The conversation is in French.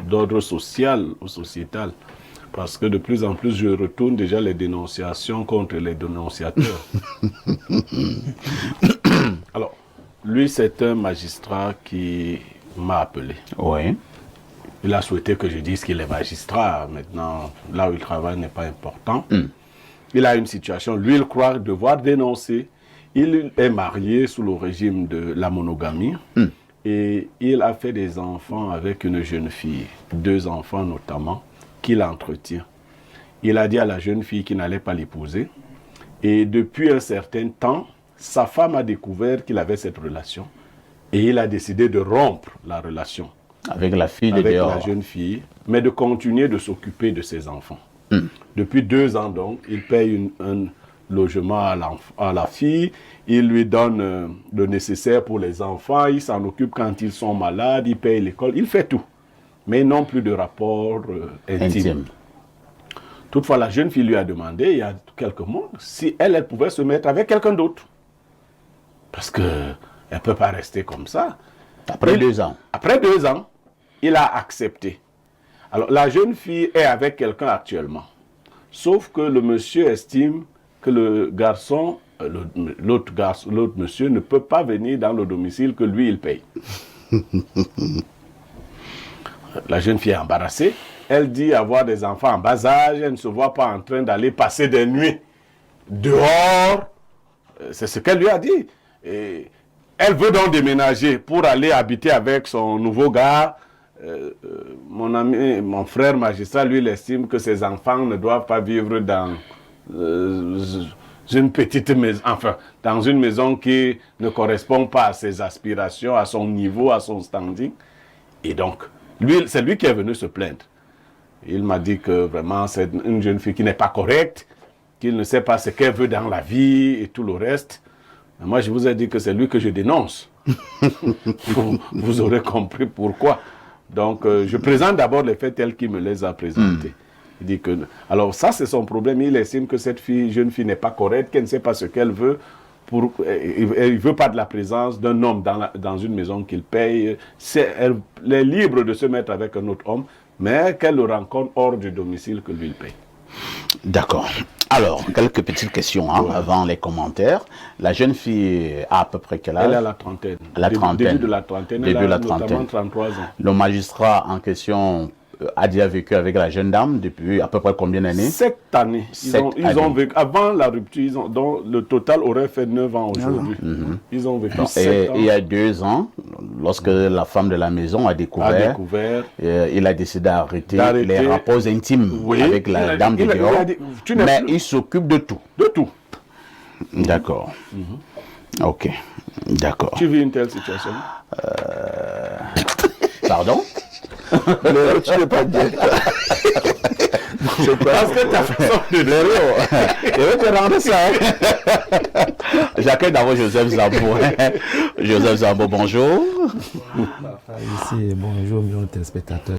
d'ordre social ou sociétal. Parce que de plus en plus, je retourne déjà les dénonciations contre les dénonciateurs. Alors, lui, c'est un magistrat qui m'a appelé. Oui. Il a souhaité que je dise qu'il est magistrat. Maintenant, là où il travaille n'est pas important. Il a une situation, lui, il croit devoir dénoncer. Il est marié sous le régime de la monogamie. Et il a fait des enfants avec une jeune fille, 2 enfants notamment, qu'il entretient. Il a dit à la jeune fille qu'il n'allait pas l'épouser. Et depuis un certain temps, sa femme a découvert qu'il avait cette relation. Et il a décidé de rompre la relation. Avec la fille de avec dehors. la jeune fille, mais de continuer de s'occuper de ses enfants. Depuis 2 ans donc, il paye un logement à la fille, il lui donne le nécessaire pour les enfants, il s'en occupe quand ils sont malades, il paye l'école, il fait tout. Mais non plus de rapport intime. Toutefois, la jeune fille lui a demandé, il y a quelques mois, si elle pouvait se mettre avec quelqu'un d'autre. Parce qu'elle ne peut pas rester comme ça. Après 2 ans. Après 2 ans, il a accepté. Alors, la jeune fille est avec quelqu'un actuellement. Sauf que le monsieur estime que le garçon, l'autre monsieur, ne peut pas venir dans le domicile que lui, il paye. La jeune fille est embarrassée. Elle dit avoir des enfants en bas âge. Elle ne se voit pas en train d'aller passer des nuits dehors. C'est ce qu'elle lui a dit. Et elle veut donc déménager pour aller habiter avec son nouveau gars. Mon ami, mon frère magistrat, lui, il estime que ses enfants ne doivent pas vivre dans une petite maison, enfin, dans une maison qui ne correspond pas à ses aspirations, à son niveau, à son standing. Et donc, c'est lui qui est venu se plaindre. Il m'a dit que vraiment, c'est une jeune fille qui n'est pas correcte, qu'il ne sait pas ce qu'elle veut dans la vie et tout le reste. Mais moi, je vous ai dit que c'est lui que je dénonce. Vous aurez compris pourquoi. Donc, je présente d'abord les faits tels qu'il me les a présentés. Il dit que, alors ça, c'est son problème. Il estime que cette jeune fille n'est pas correcte, qu'elle ne sait pas ce qu'elle veut. Il ne veut pas de la présence d'un homme dans une maison qu'il paye. Elle est libre de se mettre avec un autre homme, mais qu'elle le rencontre hors du domicile que lui, il paye. D'accord. Alors, quelques petites questions avant les commentaires. La jeune fille a à peu près quel âge? Elle est à la trentaine. Début de la trentaine. Début de la notamment trentaine. 33 ans. Le magistrat en question a déjà vécu avec la jeune dame depuis à peu près combien d'années? 7 années. Ils ont vécu, avant la rupture, donc le total aurait fait 9 ans aujourd'hui. Ils ont vécu 7 ans. Et il y a 2 ans, lorsque la femme de la maison a découvert, il a décidé d'arrêter les rapports intimes avec la dame de dehors. Mais il s'occupe de tout. De tout. D'accord. Ok. D'accord. Tu vis une telle situation? Pardon? Mais tu ne peux pas dire. Parce que ta façon de dire. Je vais te rendre ça. J'accueille d'abord Joseph Zambo. Joseph Zambo, bonjour. Ici, bonjour, mes téléspectateurs.